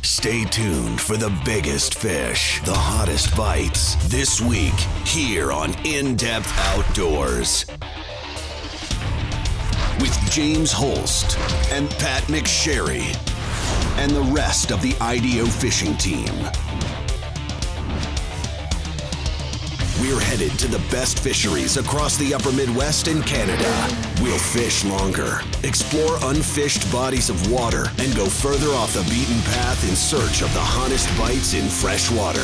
Stay tuned for the biggest fish, the hottest bites, this week here on In-Depth Outdoors. With James Holst and Pat McSherry and the rest of the IDO fishing team. We're headed to the best fisheries across the upper Midwest and Canada. We'll fish longer, explore unfished bodies of water, and go further off the beaten path in search of the hottest bites in fresh water.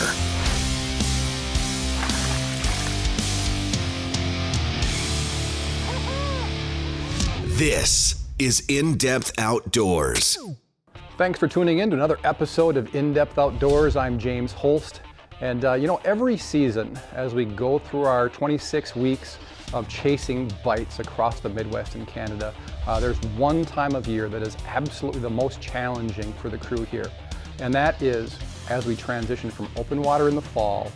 This is In-Depth Outdoors. Thanks for tuning in to another episode of In-Depth Outdoors. I'm James Holst. And every season, as we go through our 26 weeks of chasing bites across the Midwest and Canada, there's one time of year that is absolutely the most challenging for the crew here. And that is as we transition from open water in the fall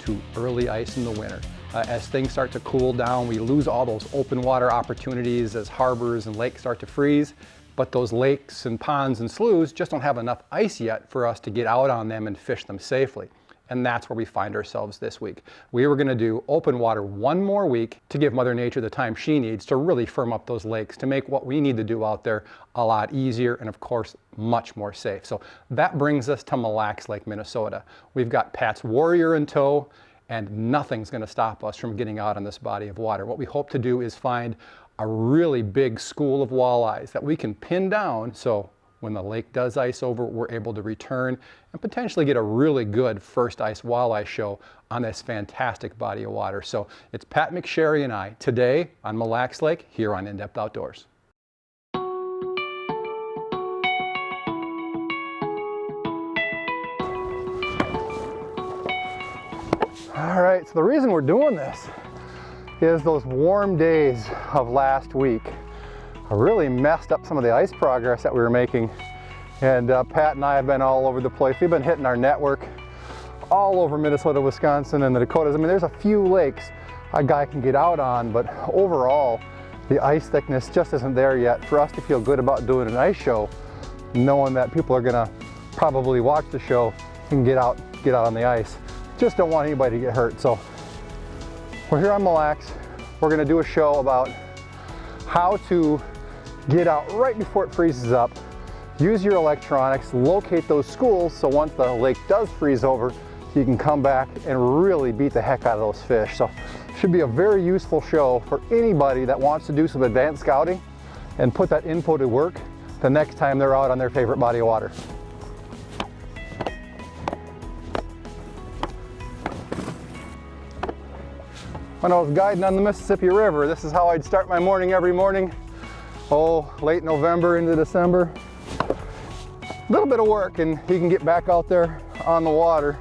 to early ice in the winter. As things start to cool down, we lose all those open water opportunities as harbors and lakes start to freeze. But those lakes and ponds and sloughs just don't have enough ice yet for us to get out on them and fish them safely. And that's where we find ourselves this week. We were gonna do open water one more week to give Mother Nature the time she needs to really firm up those lakes, to make what we need to do out there a lot easier and of course, much more safe. So that brings us to Mille Lacs Lake, Minnesota. We've got Pat's Warrior in tow, and nothing's gonna stop us from getting out on this body of water. What we hope to do is find a really big school of walleyes that we can pin down, so when the lake does ice over, we're able to return and potentially get a really good first ice walleye show on this fantastic body of water. So it's Pat McSherry and I today on Mille Lacs Lake here on In-Depth Outdoors. All right, so the reason we're doing this is those warm days of last week really messed up some of the ice progress that we were making. And Pat and I have been all over the place. We've been hitting our network all over Minnesota, Wisconsin, and the Dakotas. I mean, there's a few lakes a guy can get out on, but overall, the ice thickness just isn't there yet for us to feel good about doing an ice show, knowing that people are gonna probably watch the show and get out on the ice. Just don't want anybody to get hurt. So we're here on Mille Lacs. We're gonna do a show about how to get out right before it freezes up, use your electronics, locate those schools so once the lake does freeze over, you can come back and really beat the heck out of those fish. So it should be a very useful show for anybody that wants to do some advanced scouting and put that info to work the next time they're out on their favorite body of water. When I was guiding on the Mississippi River, this is how I'd start my morning every morning. Oh, late November into December. A little bit of work and you can get back out there on the water.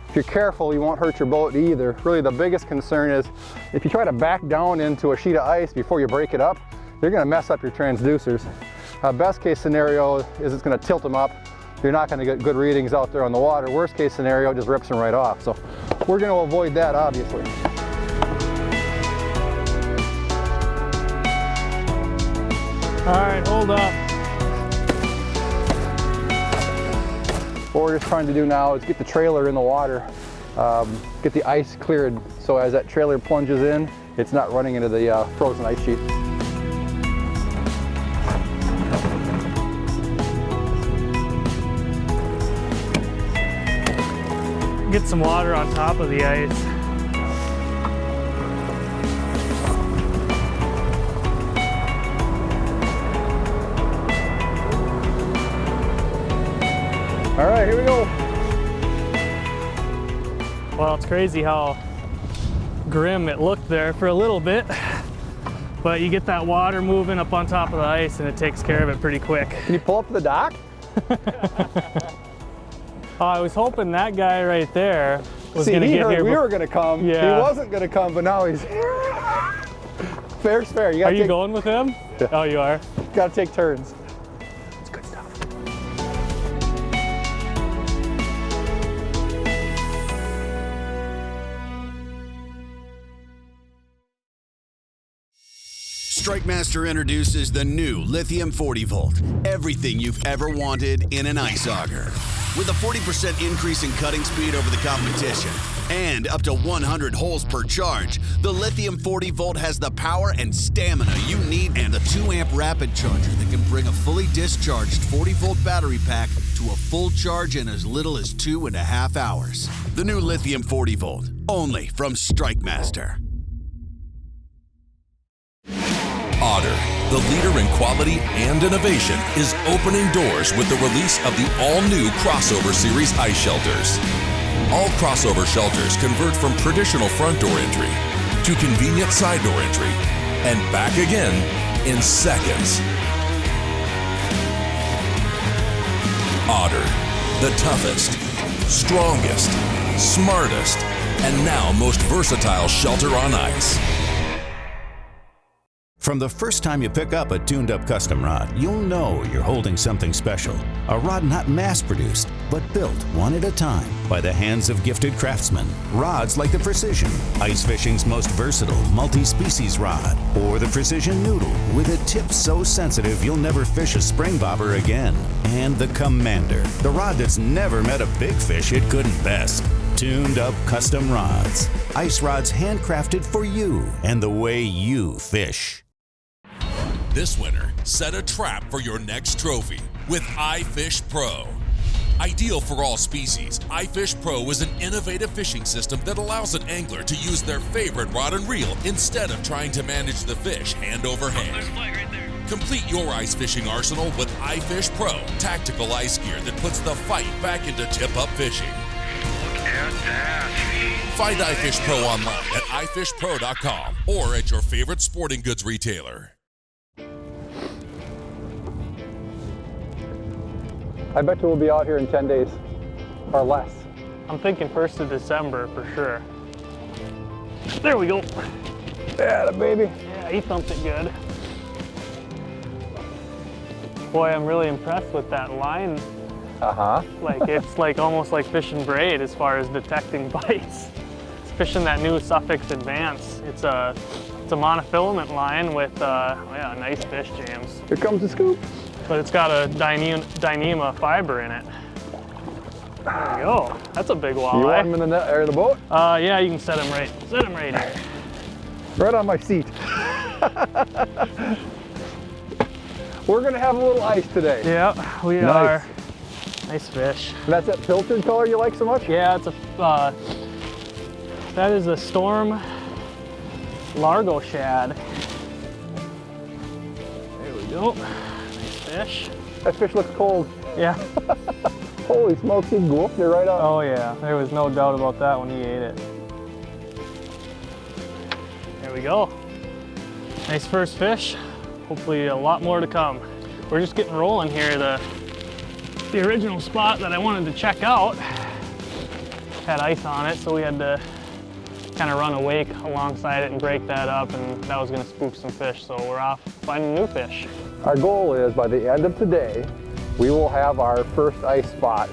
If you're careful, you won't hurt your boat either. Really the biggest concern is if you try to back down into a sheet of ice before you break it up, you're gonna mess up your transducers. Best case scenario is it's gonna tilt them up. You're not gonna get good readings out there on the water. Worst case scenario, it just rips them right off. So we're gonna avoid that, obviously. All right, hold up. What we're just trying to do now is get the trailer in the water, get the ice cleared, so as that trailer plunges in, it's not running into the frozen ice sheet. Get some water on top of the ice. All right, here we go. Well, it's crazy how grim it looked there for a little bit, but you get that water moving up on top of the ice and it takes care of it pretty quick. Can you pull up to the dock? I was hoping that guy right there was going to get here. We were going to come. Yeah. He wasn't going to come, but now he's here. Fair's fair. Are you going with him? Yeah. Oh, you are? Got to take turns. It's good stuff. StrikeMaster introduces the new lithium 40 volt. Everything you've ever wanted in an ice auger. with a 40% increase in cutting speed over the competition and up to 100 holes per charge, the Lithium 40 Volt has the power and stamina you need and a 2-amp rapid charger that can bring a fully discharged 40-volt battery pack to a full charge in as little as 2.5 hours. The new Lithium 40 Volt, only from StrikeMaster. Otter, the leader in quality and innovation, is opening doors with the release of the all-new Crossover Series ice shelters. All crossover shelters convert from traditional front door entry to convenient side door entry and back again in seconds. Otter, the toughest, strongest, smartest, and now most versatile shelter on ice. From the first time you pick up a tuned-up custom rod, you'll know you're holding something special. A rod not mass-produced, but built one at a time by the hands of gifted craftsmen. Rods like the Precision, ice fishing's most versatile multi-species rod, or the Precision Noodle with a tip so sensitive you'll never fish a spring bobber again. And the Commander, the rod that's never met a big fish it couldn't best. Tuned-up custom rods. Ice rods handcrafted for you and the way you fish. This winter, set a trap for your next trophy with iFish Pro. Ideal for all species, iFish Pro is an innovative fishing system that allows an angler to use their favorite rod and reel instead of trying to manage the fish hand over hand. There's a flag right there. Complete your ice fishing arsenal with iFish Pro, tactical ice gear that puts the fight back into tip-up fishing. Look at that. Find iFish Pro online at ifishpro.com or at your favorite sporting goods retailer. I bet you we'll be out here in 10 days or less. I'm thinking 1st of December for sure. There we go. Yeah, baby. Yeah, he thumped it good. Boy, I'm really impressed with that line. Like it's like almost like fishing braid as far as detecting bites. It's fishing that new Suffix Advance. It's a monofilament line with yeah, nice fish, James. Here comes the scoop. But it's got a Dyneema fiber in it. There we go. That's a big walleye. You want him in the net or the boat? Yeah, you can set him right here. Right on my seat. We're gonna have a little ice today. Yeah, we Nice. are. Nice fish. And that's that filtered color you like so much? Yeah, it's a that is a Storm Largo shad. There we go. Nice fish. That fish looks cold. Yeah. Holy smokes, he goofed it right on. Oh yeah, there was no doubt about that when he ate it. There we go. Nice first fish. Hopefully a lot more to come. We're just getting rolling here. The original spot that I wanted to check out had ice on it, so we had to kind of run a wake alongside it and break that up, and that was going to spook some fish, so we're off finding new fish. Our goal is by the end of today, we will have our first ice spot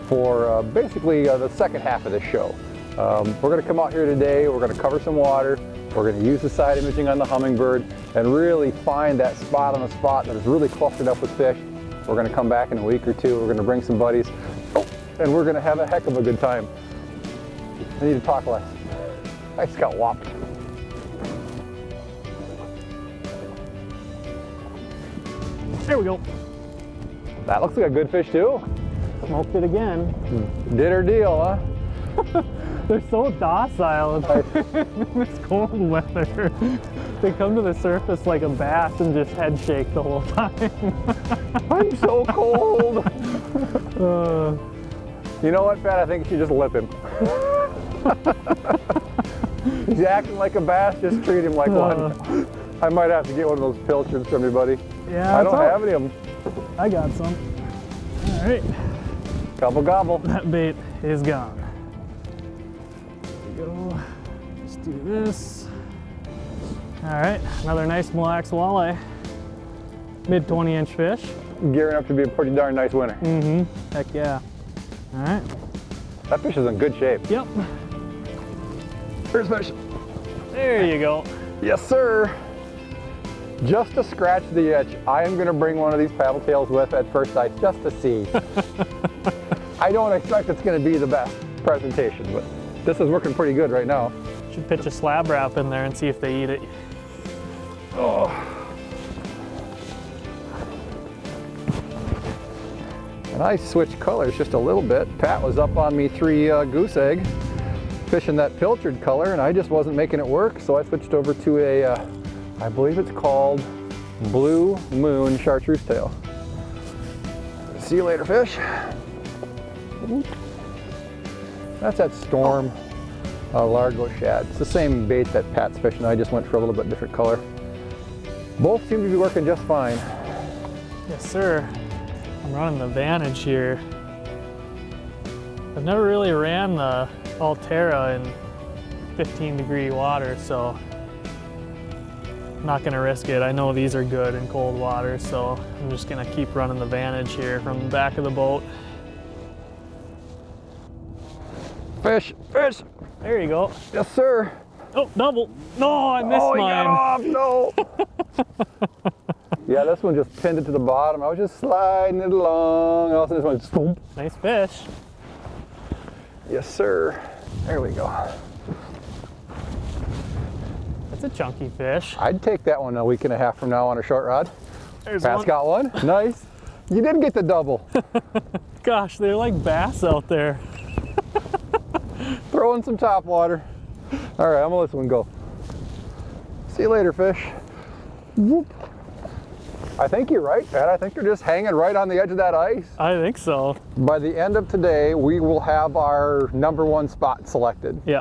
for basically the second half of this show. We're going to come out here today, we're going to cover some water, we're going to use the side imaging on the Hummingbird and really find that spot on the spot that is really clustered up with fish. We're going to come back in a week or two, we're going to bring some buddies, and we're going to have a heck of a good time. I need to talk less. I just got whopped. There we go. That looks like a good fish too. Smoked it again. Did her deal, huh? They're so docile in this cold weather. They come to the surface like a bass and just head shake the whole time. I'm so cold. You know what, Pat? I think you should just lip him. He's acting like a bass, just treat him like one. I might have to get one of those pilchards from you, buddy. Yeah, I don't have any of them. I got some. All right. Gobble, gobble. That bait is gone. There we go. Let's do this. All right, another nice Mille Lacs walleye. Mid 20-inch fish. Gearing up to be a pretty darn nice winter. Mm-hmm. Heck yeah. All right. That fish is in good shape. Yep. Here's fish. There you go. Yes, sir. Just to scratch the itch, I am going to bring one of these paddle tails with at first sight just to see. I don't expect it's going to be the best presentation, but this is working pretty good right now. Should pitch a slab wrap in there and see if they eat it. Oh. And I switched colors just a little bit. Pat was up on me 3 goose egg, fishing that pilchard color, and I just wasn't making it work, so I switched over to a, I believe it's called Blue Moon Chartreuse tail. See you later, fish. That's that Storm Largo shad. It's the same bait that Pat's fishing. I just went for a little bit different color. Both seem to be working just fine. Yes, sir. I'm running the Vantage here. I've never really ran the Altera in 15-degree water, so I'm not gonna risk it. I know these are good in cold water, so I'm just gonna keep running the Vantage here from the back of the boat. Fish, fish. There you go. Yes, sir. Oh, double. No, I missed Oh, he mine. got off, no. Yeah, this one just pinned it to the bottom. I was just sliding it along, and all of a sudden this one, boom. Nice fish. Yes, sir. There we go. That's a chunky fish. I'd take that one a week and a half from now on a short rod. There's Pat's one. got one. Nice. You did get the double. Gosh, they're like bass out there. Throw in some top water. All right, I'm gonna let this one go. See you later, fish. Whoop. I think you're right, Pat. I think they're just hanging right on the edge of that ice. I think so. By the end of today, we will have our #1 spot selected. Yeah.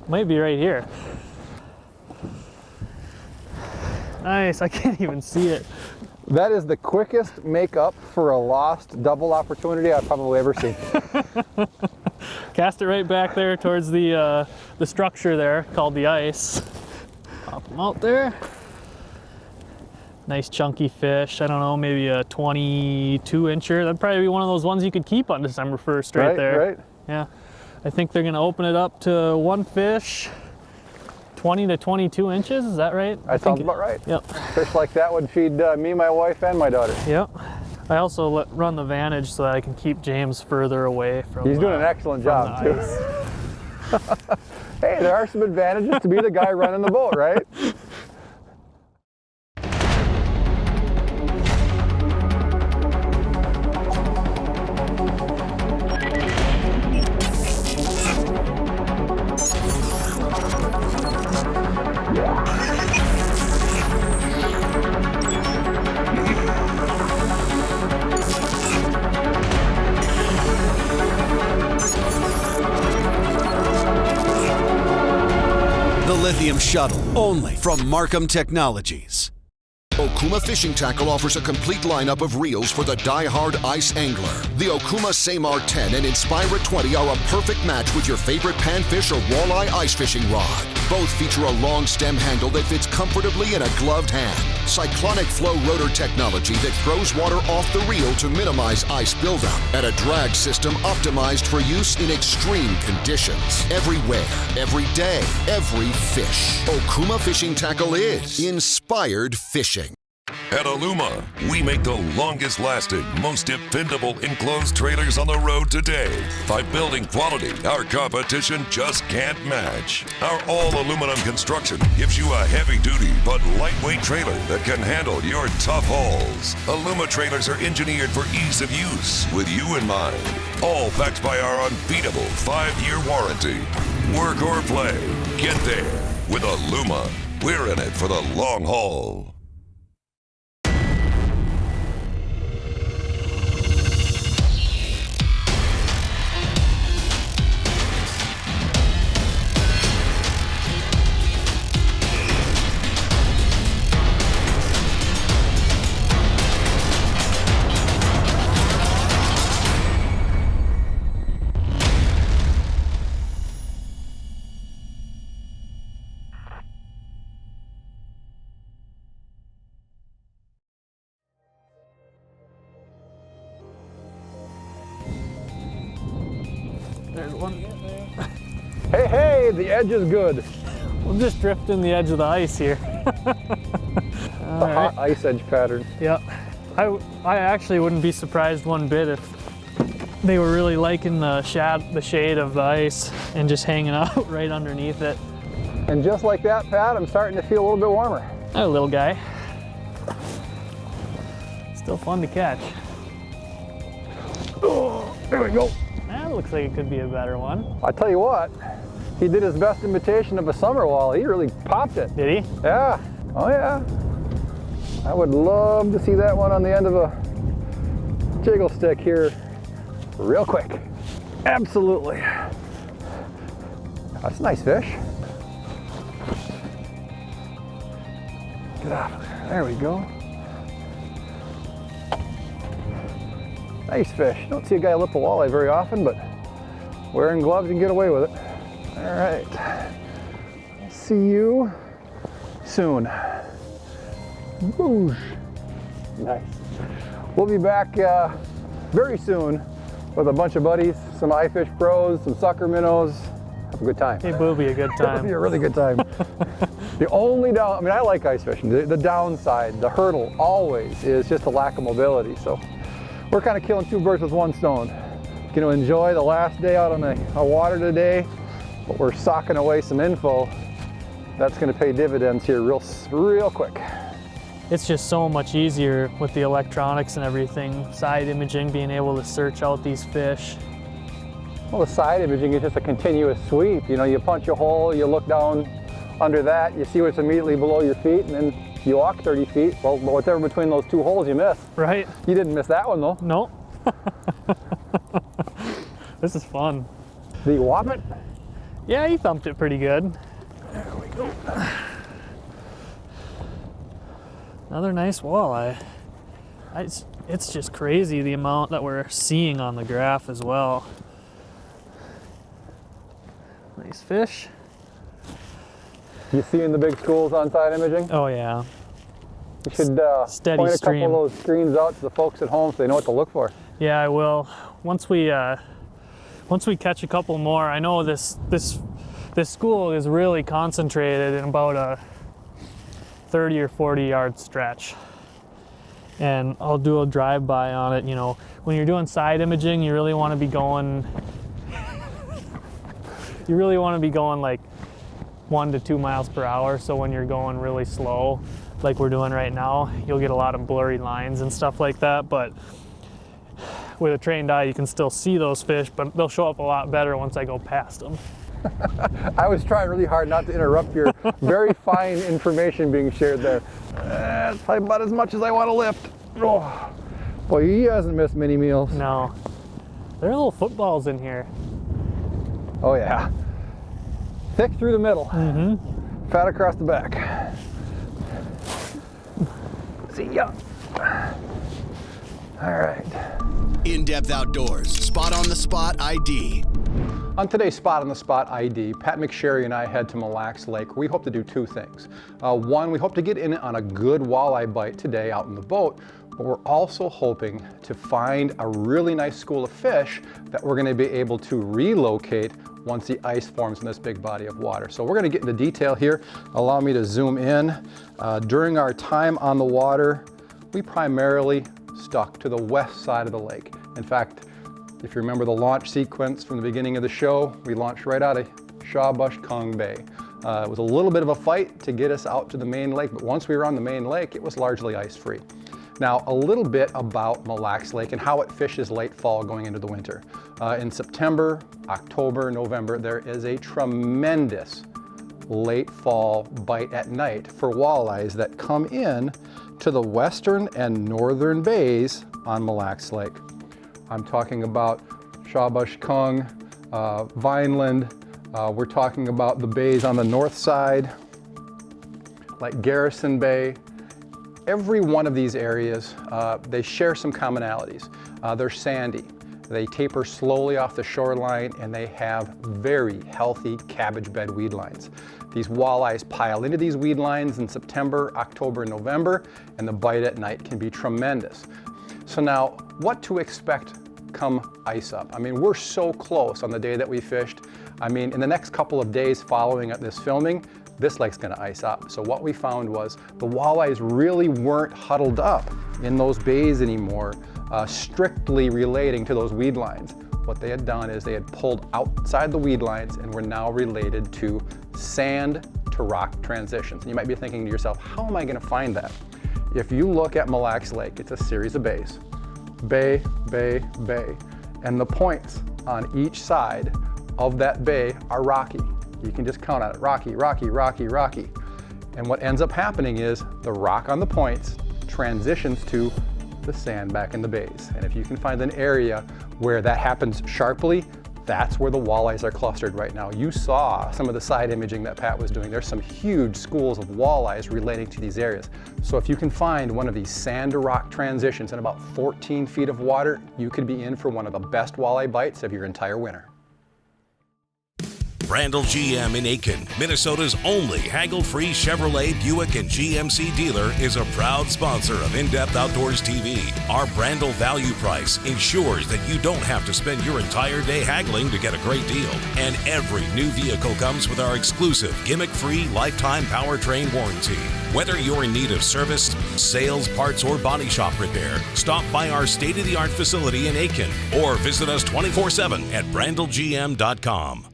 Might be right here. Nice, I can't even see it. That is the quickest makeup for a lost double opportunity I've probably ever seen. Cast it right back there towards the structure there called the ice. Pop them out there. Nice chunky fish. I don't know, maybe a 22-incher. That'd probably be one of those ones you could keep on December 1st right there. Right. Yeah. I think they're gonna open it up to one fish, 20 to 22 inches. Is that right? That sounds about right. Yep. Fish like that would feed me, my wife, and my daughter. Yep. I also run the Vantage so that I can keep James further away from. He's doing an excellent job too. Hey, there are some advantages to be the guy running the boat, right? Lithium Shuttle, only from Markham Technologies. Okuma Fishing Tackle offers a complete lineup of reels for the die-hard ice angler. The Okuma Samar 10 and Inspira 20 are a perfect match with your favorite panfish or walleye ice fishing rod. Both feature a long stem handle that fits comfortably in a gloved hand. Cyclonic flow rotor technology that throws water off the reel to minimize ice buildup. And a drag system optimized for use in extreme conditions. Everywhere, every day, every fish. Okuma Fishing Tackle is inspired fishing. At Aluma, we make the longest-lasting, most dependable enclosed trailers on the road today. By building quality our competition just can't match. Our all-aluminum construction gives you a heavy-duty but lightweight trailer that can handle your tough hauls. Aluma trailers are engineered for ease of use, with you in mind. All backed by our unbeatable 5-year warranty. Work or play, get there. With Aluma, we're in it for the long haul. There's one. Hey, hey, the edge is good. We'll just drift in the edge of the ice here. The hot ice edge pattern. Yep. I actually wouldn't be surprised one bit if They were really liking the shade of the ice and just hanging out right underneath it. And just like that, Pat, I'm starting to feel a little bit warmer. Oh, little guy. Still fun to catch. Oh, there we go. That looks like it could be a better one. I tell you what, he did his best imitation of a summer walleye. He really popped it. Did he? Yeah. Oh yeah. I would love to see that one on the end of a jiggle stick here real quick. Absolutely. That's a nice fish. Get off of there. There we go. Nice fish. Don't see a guy lip a walleye very often, but wearing gloves you can get away with it. All right. I'll see you soon. Whoosh. Nice. We'll be back very soon with a bunch of buddies, some iFish pros, some sucker minnows. Have a good time. It will be a good It'll time. be a really good time. The only I mean, I like ice fishing. The downside, the hurdle always is just a lack of mobility. So we're kind of killing two birds with one stone. Going to enjoy the last day out on the water today, but we're socking away some info that's going to pay dividends here real quick. It's just so much easier with the electronics and everything, side imaging, being able to search out these fish. Well, the side imaging is just a continuous sweep. You know, you punch a hole, you look down under that, you see what's immediately below your feet, and then you walk 30 feet. Well, whatever between those two holes you miss. Right. You didn't miss that one though. No. This is fun. Did you whop it? Yeah, he thumped it pretty good. There we go. Another nice walleye. It's just crazy the amount that we're seeing on the graph as well. Nice fish. You seeing the big schools on side imaging? Oh yeah. You should Steady point a stream. couple of those screens out to the folks at home so they know what to look for. Yeah, I will. Once we catch a couple more, I know this school is really concentrated in about a 30 or 40 yard stretch. And I'll do a drive-by on it. You know, when you're doing side imaging, you really want to be going like 1 to 2 miles per hour. So when you're going really slow, like we're doing right now, you'll get a lot of blurry lines and stuff like that. But with a trained eye, you can still see those fish, but they'll show up a lot better once I go past them. I was trying really hard not to interrupt your very fine information being shared there. That's probably about as much as I want to lift. Oh, boy, he hasn't missed many meals. No. There are little footballs in here. Oh yeah. Thick through the middle. Mm-hmm. Fat across the back. See ya. All right. In-Depth Outdoors, Spot on the Spot ID. On today's Spot on the Spot ID, Pat McSherry and I head to Mille Lacs Lake. We hope to do two things. One, we hope to get in on a good walleye bite today out in the boat, but we're also hoping to find a really nice school of fish that we're going to be able to relocate once the ice forms in this big body of water. So we're going to get into detail here. Allow me to zoom in. During our time on the water, we primarily stuck to the west side of the lake. In fact, if you remember the launch sequence from the beginning of the show, we launched right out of Shawbush Kung Bay. It was a little bit of a fight to get us out to the main lake, but once we were on the main lake, it was largely ice-free. Now, a little bit about Mille Lacs Lake and how it fishes late fall going into the winter. In September, October, November, there is a tremendous late fall bite at night for walleyes that come in to the western and northern bays on Mille Lacs Lake. I'm talking about Shawbush Kung, Vineland. We're talking about the bays on the north side, like Garrison Bay. Every one of these areas, they share some commonalities. They're sandy. They taper slowly off the shoreline, and they have very healthy cabbage bed weed lines. These walleyes pile into these weed lines in September, October, and November, and the bite at night can be tremendous. So now, what to expect come ice up? I mean, we're so close on the day that we fished. I mean, in the next couple of days following this filming, this lake's gonna ice up. So what we found was the walleyes really weren't huddled up in those bays anymore strictly relating to those weed lines. What they had done is they had pulled outside the weed lines and were now related to sand to rock transitions. And you might be thinking to yourself, how am I going to find that? If you look at Mille Lacs Lake, it's a series of bays. Bay, bay, bay. And the points on each side of that bay are rocky. You can just count on it. Rocky, rocky, rocky, rocky. And what ends up happening is the rock on the points transitions to the sand back in the bays. And if you can find an area where that happens sharply, that's where the walleyes are clustered right now. You saw some of the side imaging that Pat was doing. There's some huge schools of walleyes relating to these areas. So if you can find one of these sand to rock transitions in about 14 feet of water, you could be in for one of the best walleye bites of your entire winter. Brandel GM in Aiken, Minnesota's only haggle-free Chevrolet, Buick, and GMC dealer, is a proud sponsor of In-Depth Outdoors TV. Our Brandel value price ensures that you don't have to spend your entire day haggling to get a great deal. And every new vehicle comes with our exclusive gimmick-free lifetime powertrain warranty. Whether you're in need of service, sales, parts, or body shop repair, stop by our state-of-the-art facility in Aiken or visit us 24/7 at brandelgm.com.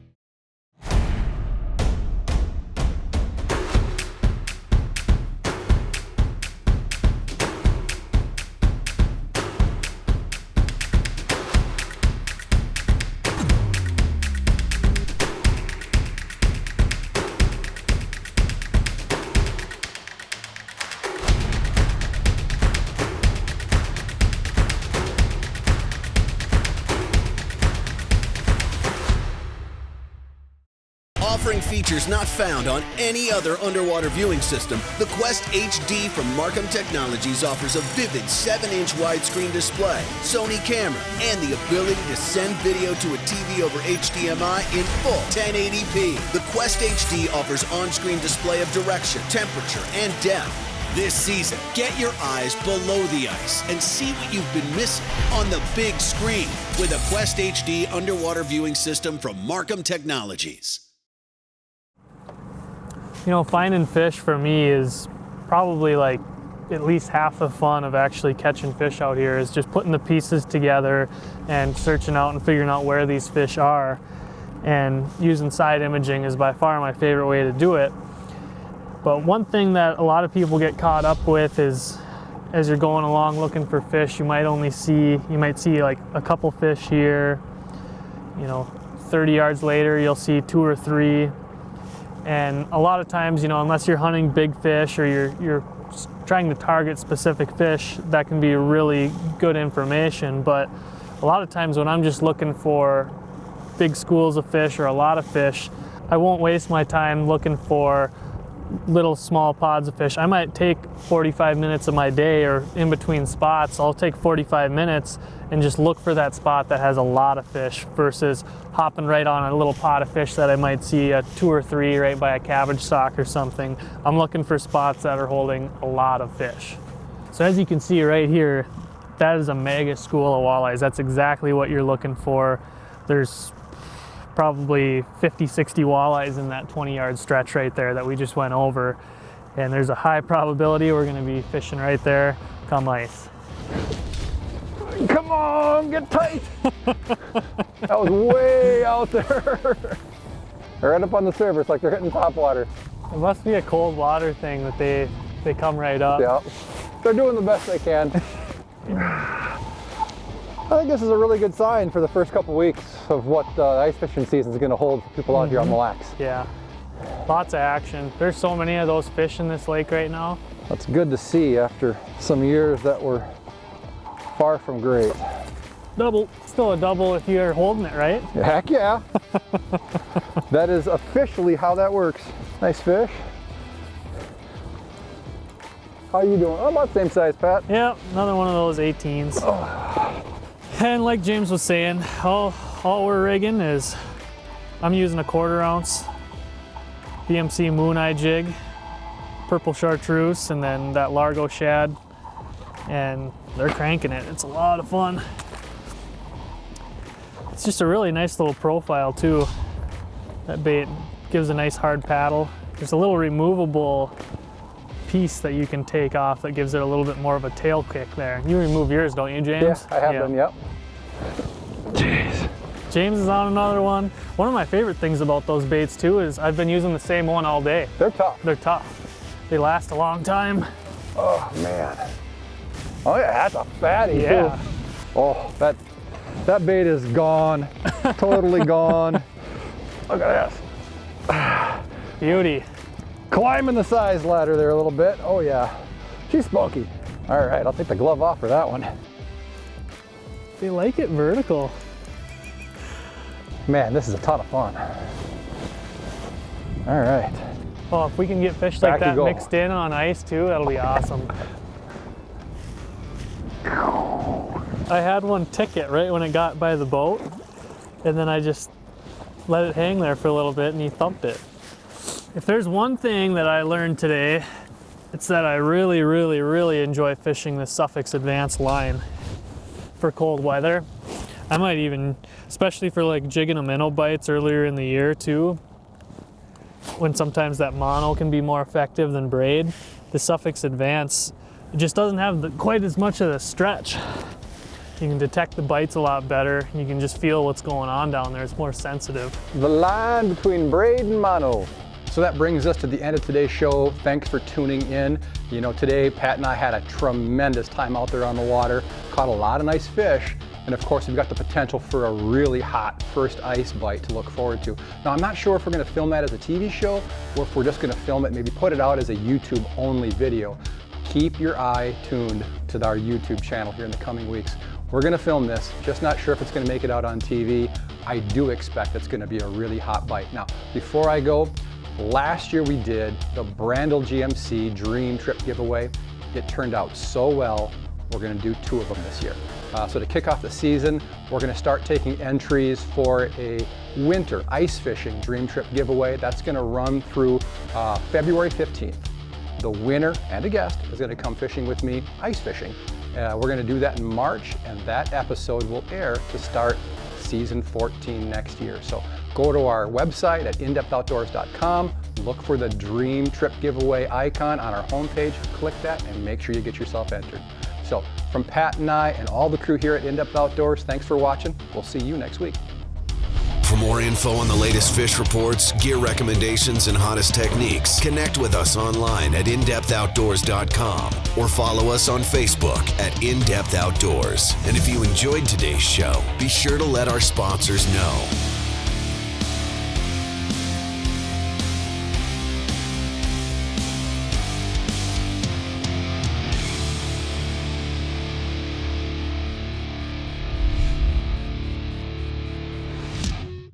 Offering features not found on any other underwater viewing system, the Quest HD from Markham Technologies offers a vivid 7-inch widescreen display, Sony camera, and the ability to send video to a TV over HDMI in full 1080p. The Quest HD offers on-screen display of direction, temperature, and depth. This season, get your eyes below the ice and see what you've been missing on the big screen with a Quest HD underwater viewing system from Markham Technologies. You know, finding fish for me is probably like at least half the fun of actually catching fish out here, is just putting the pieces together and searching out and figuring out where these fish are. And using side imaging is by far my favorite way to do it. But one thing that a lot of people get caught up with is, as you're going along looking for fish, you might see like a couple fish here, you know, 30 yards later you'll see 2 or 3. And a lot of times, you know, unless you're hunting big fish or you're trying to target specific fish, that can be really good information. But a lot of times when I'm just looking for big schools of fish or a lot of fish, I won't waste my time looking for little small pods of fish. I might take 45 minutes of my day, or in between spots, I'll take 45 minutes and just look for that spot that has a lot of fish versus hopping right on a little pot of fish that I might see a 2 or 3 right by a cabbage stalk or something. I'm looking for spots that are holding a lot of fish. So as you can see right here, that is a mega school of walleyes. That's exactly what you're looking for. There's probably 50, 60 walleyes in that 20-yard stretch right there that we just went over. And there's a high probability we're gonna be fishing right there come ice. Come on, get tight. That was way out there. They're right up on the surface like they're hitting top water. It must be a cold water thing that they come right up. Yeah, they're doing the best they can. I think this is a really good sign for the first couple weeks of what the ice fishing season is going to hold for people out here on Mille Lacs. Yeah, lots of action. There's so many of those fish in this lake right now. That's good to see after some years that were far from great. Double, still a double if you're holding it right. Heck yeah. That is officially how that works. Nice fish. How you doing? Oh, about the same size, Pat. Yeah, another one of those 18s. Oh. And like James was saying, all we're rigging is, I'm using a 1/4 ounce BMC Moon Eye jig, purple chartreuse, and then that Largo shad, and they're cranking it. It's a lot of fun. It's just a really nice little profile too. That bait gives a nice hard paddle. There's a little removable piece that you can take off that gives it a little bit more of a tail kick there. You remove yours, don't you, James? Yeah, I have them, yep. Jeez. James is on another one. One of my favorite things about those baits too is I've been using the same one all day. They're tough. They're tough. They last a long time. Oh man. Oh yeah, that's a fatty Yeah. too. Oh, that bait is gone. Totally gone. Look at this. Beauty. Climbing the size ladder there a little bit. Oh yeah. She's spunky. All right, I'll take the glove off for that one. They like it vertical. Man, this is a ton of fun. All right. Well, if we can get fish Back like you that go. mixed in on ice too, that'll be awesome. I had one ticket right when it got by the boat, and then I just let it hang there for a little bit and he thumped it. If there's one thing that I learned today, it's that I really, really, really enjoy fishing the Suffix Advanced line for cold weather. I might even, especially for like jigging a minnow bites earlier in the year too, when sometimes that mono can be more effective than braid, the Suffix Advance, it just doesn't have quite as much of the stretch. You can detect the bites a lot better. You can just feel what's going on down there. It's more sensitive. The line between braid and mono. So that brings us to the end of today's show. Thanks for tuning in. You know, today Pat and I had a tremendous time out there on the water, caught a lot of nice fish, and of course we've got the potential for a really hot first ice bite to look forward to. Now I'm not sure if we're going to film that as a TV show or if we're just going to film it, maybe put it out as a YouTube only video. Keep your eye tuned to our YouTube channel here in the coming weeks. We're going to film this, just not sure if it's going to make it out on TV. I do expect it's going to be a really hot bite. Now, before I go, last year we did the Brandel GMC Dream Trip giveaway. It turned out so well, we're going to do 2 of them this year. So to kick off the season, we're going to start taking entries for a winter ice fishing Dream Trip giveaway. That's going to run through February 15th. The winner and a guest is going to come fishing with me, ice fishing. We're going to do that in March, and that episode will air to start season 14 next year. So go to our website at indepthoutdoors.com, look for the Dream Trip giveaway icon on our homepage, click that, and make sure you get yourself entered. So from Pat and I and all the crew here at In Depth Outdoors, thanks for watching. We'll see you next week. For more info on the latest fish reports, gear recommendations, and hottest techniques, connect with us online at indepthoutdoors.com or follow us on Facebook at In Depth Outdoors. And if you enjoyed today's show, be sure to let our sponsors know.